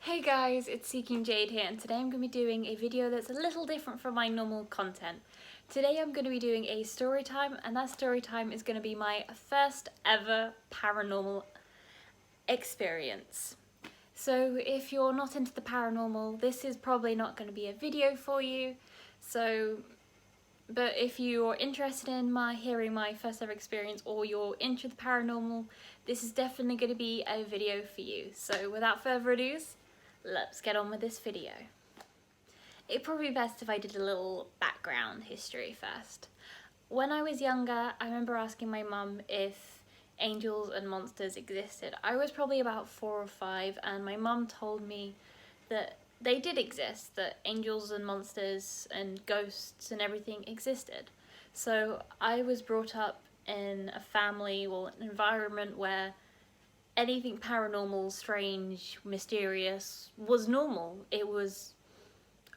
Hey guys, it's Seeking Jade here, and today I'm going to be doing a video that's a little different from my normal content. Today I'm going to be doing a story time, and that story time is going to be my first ever paranormal experience. So if you're not into the paranormal, this is probably not going to be a video for you. But if you're interested in hearing my first ever experience, or you're into the paranormal, this is definitely going to be a video for you. So without further ado, let's get on with this video. It'd probably be best if I did a little background history first. When I was younger, I remember asking my mum if angels and monsters existed. I was probably about 4 or 5, and my mum told me that they did exist, that angels and monsters and ghosts and everything existed. So I was brought up in a family, an environment where anything paranormal, strange, mysterious was normal. It was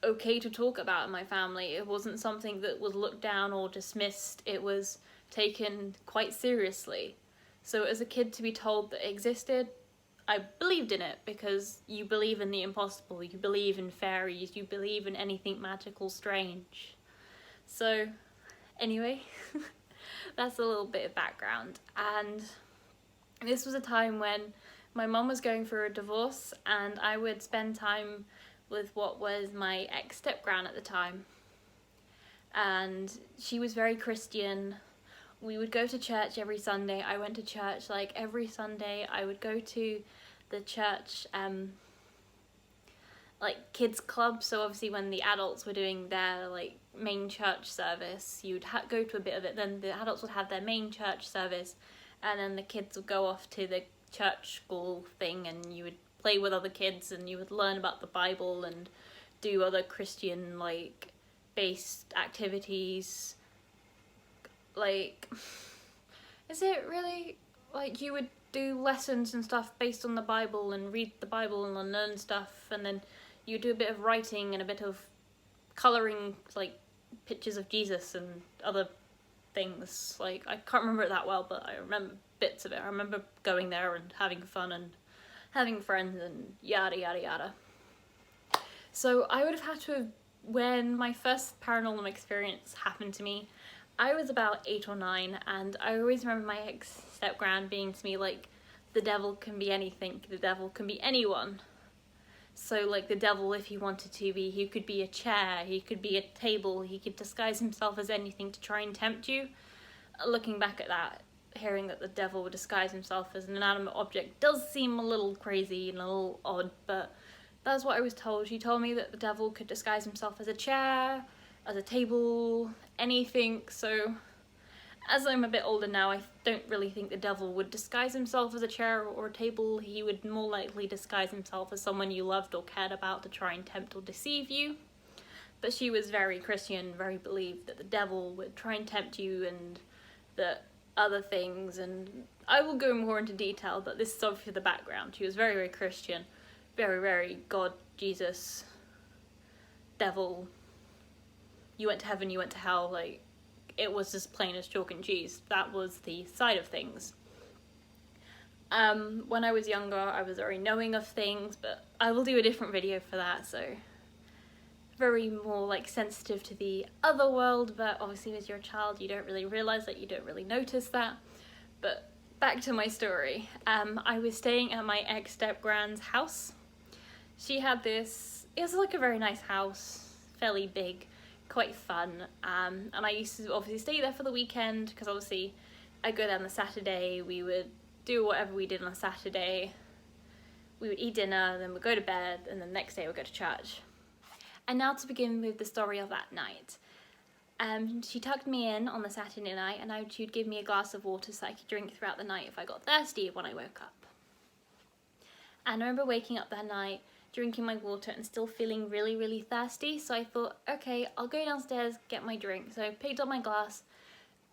okay to talk about in my family. It wasn't something that was looked down or dismissed. It was taken quite seriously. So as a kid, to be told that it existed, I believed in it, because you believe in the impossible, you believe in fairies, you believe in anything magical, strange. So anyway, that's a little bit of background. And this was a time when my mum was going through a divorce, and I would spend time with what was my ex-step-gran at the time. And she was very Christian. We would go to church every Sunday. I went to church like every Sunday. I would go to the church like kids club, so obviously when the adults were doing their like main church service, you'd go to a bit of it, then the adults would have their main church service, and then the kids would go off to the church school thing, and you would play with other kids, and you would learn about the Bible and do other Christian like based activities. Like, is it really like you would do lessons and stuff based on the Bible and read the Bible and learn stuff, and then you do a bit of writing and a bit of colouring, like pictures of Jesus and other things. Like, I can't remember it that well, but I remember bits of it. I remember going there and having fun and having friends and yada yada yada. So I would have had to have, when my first paranormal experience happened to me, I was about 8 or 9, and I always remember my ex-step-gran being to me like, the devil can be anything, the devil can be anyone. So like the devil, if he wanted to be, he could be a chair, he could be a table, he could disguise himself as anything to try and tempt you. Looking back at that, hearing that the devil would disguise himself as an inanimate object does seem a little crazy and a little odd, but that's what I was told. She told me that the devil could disguise himself as a chair, as a table, anything. So as I'm a bit older now, I don't really think the devil would disguise himself as a chair or a table. He would more likely disguise himself as someone you loved or cared about to try and tempt or deceive you. But she was very Christian, very believed that the devil would try and tempt you and that other things, and I will go more into detail, but this is obviously the background. She was very, very Christian, very, very God, Jesus, devil, you went to heaven, you went to hell, like, it was just plain as chalk and cheese. That was the side of things. When I was younger, I was very knowing of things, but I will do a different video for that, so very more like sensitive to the other world, but obviously as you're a child you don't really realise that, you don't really notice that. But back to my story. I was staying at my ex-step-gran's house. She had this, it was like a very nice house, fairly big, quite fun, and I used to obviously stay there for the weekend, because obviously I'd go there on the Saturday, we would do whatever we did on a Saturday, we would eat dinner, then we'd go to bed, and then the next day we'd go to church. And now to begin with the story of that night. She tucked me in on the Saturday night, and she would give me a glass of water so I could drink throughout the night if I got thirsty when I woke up. And I remember waking up that night, drinking my water and still feeling really, really thirsty, so I thought, okay, I'll go downstairs, get my drink. So I picked up my glass,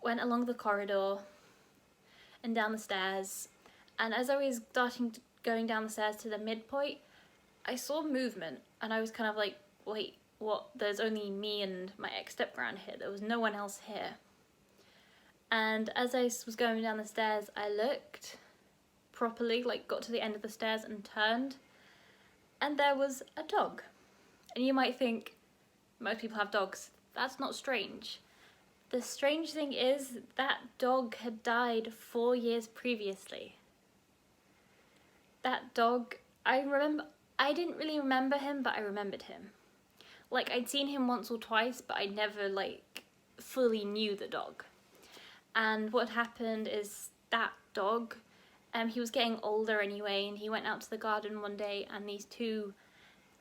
went along the corridor and down the stairs, and as I was going down the stairs to the midpoint, I saw movement, and I was kind of like, wait, what? There's only me and my ex-step-gran here. There was no one else here. And as I was going down the stairs, I looked properly, like got to the end of the stairs and turned, and there was a dog. And you might think, most people have dogs. That's not strange. The strange thing is that dog had died 4 years previously. That dog, I didn't really remember him, but I remembered him. Like, I'd seen him once or twice, but I never, like, fully knew the dog. And what happened is that dog, he was getting older anyway, and he went out to the garden one day, and these two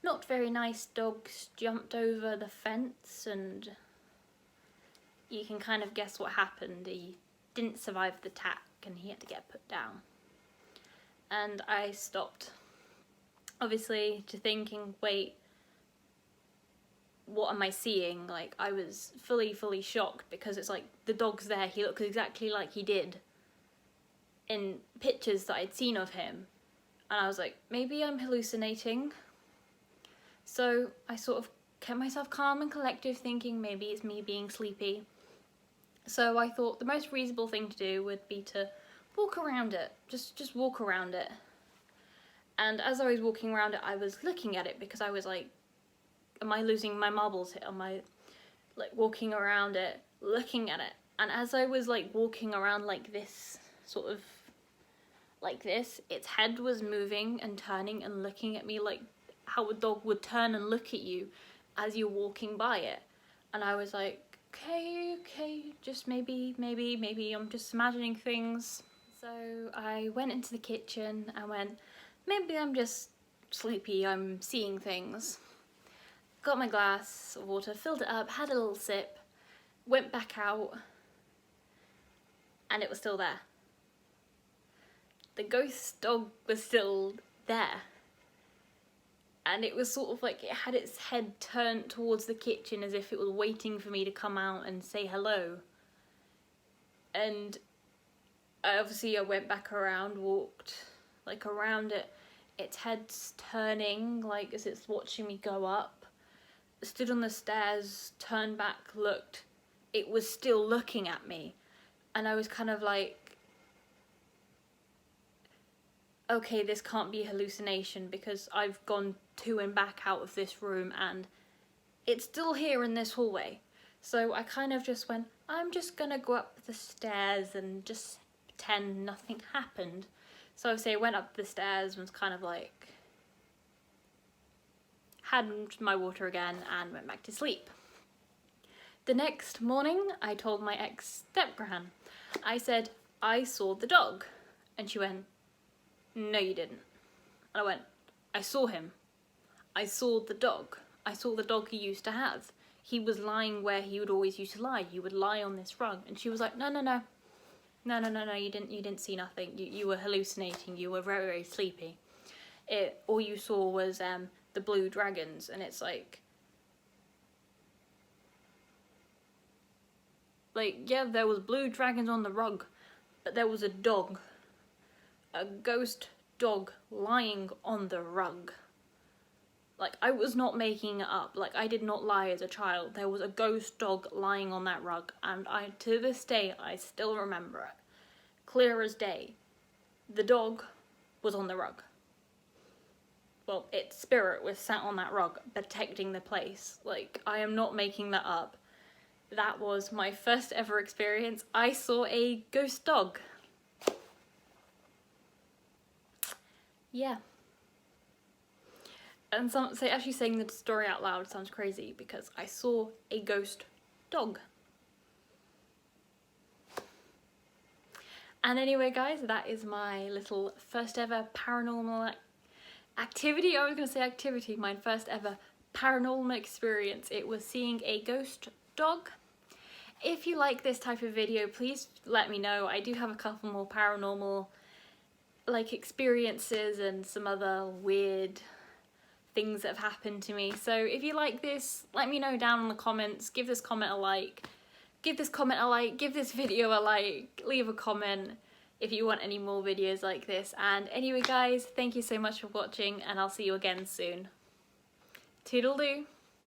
not very nice dogs jumped over the fence, and you can kind of guess what happened. He didn't survive the attack, and he had to get put down. And I stopped, obviously, to thinking, wait, what am I seeing? Like, I was fully shocked, because it's like, the dog's there, he looks exactly like he did in pictures that I'd seen of him. And I was like, maybe I'm hallucinating. So I sort of kept myself calm and collective, thinking maybe it's me being sleepy. So I thought the most reasonable thing to do would be to walk around it, just walk around it. And as I was walking around it, I was looking at it, because I was like, am I losing my marbles here? Am I like walking around it, looking at it? And as I was like walking around like this, sort of like this, its head was moving and turning and looking at me like how a dog would turn and look at you as you're walking by it. And I was like, okay, just maybe I'm just imagining things. So I went into the kitchen and went, maybe I'm just sleepy, I'm seeing things. Got my glass of water, filled it up, had a little sip, went back out, and it was still there. The ghost dog was still there. And it was sort of like it had its head turned towards the kitchen as if it was waiting for me to come out and say hello. And I went back around, walked like around it. Its head's turning like as it's watching me go up. Stood on the stairs, turned back, looked. It was still looking at me. And I was kind of like, okay, this can't be a hallucination, because I've gone to and back out of this room and it's still here in this hallway. So I kind of just went, I'm just gonna go up the stairs and just pretend nothing happened. So I went up the stairs and was kind of like, had my water again and went back to sleep. The next morning, I told my ex-stepgran. I said, I saw the dog. And she went, no you didn't. And I went, I saw him. I saw the dog. I saw the dog he used to have. He was lying where he would always used to lie. He would lie on this rug. And she was like, no, you didn't see nothing. You were hallucinating. You were very sleepy. All you saw was the blue dragons. And it's like, yeah, there was blue dragons on the rug, but there was a dog. A ghost dog lying on the rug. Like, I was not making it up. Like, I did not lie as a child. There was a ghost dog lying on that rug, and to this day, I still remember it. Clear as day. The dog was on the rug. Well, its spirit was sat on that rug, protecting the place. Like, I am not making that up. That was my first ever experience. I saw a ghost dog. Yeah. And actually saying the story out loud sounds crazy, because I saw a ghost dog. And anyway, guys, that is my little first ever paranormal activity. I was going to say activity. My first ever paranormal experience. It was seeing a ghost dog. If you like this type of video, please let me know. I do have a couple more paranormal experiences and some other weird things that have happened to me. So if you like this, let me know down in the comments. Give this comment a like. Give this comment a like. Give this video a like. Leave a comment if you want any more videos like this. And anyway, guys, thank you so much for watching, and I'll see you again soon. Toodle-doo.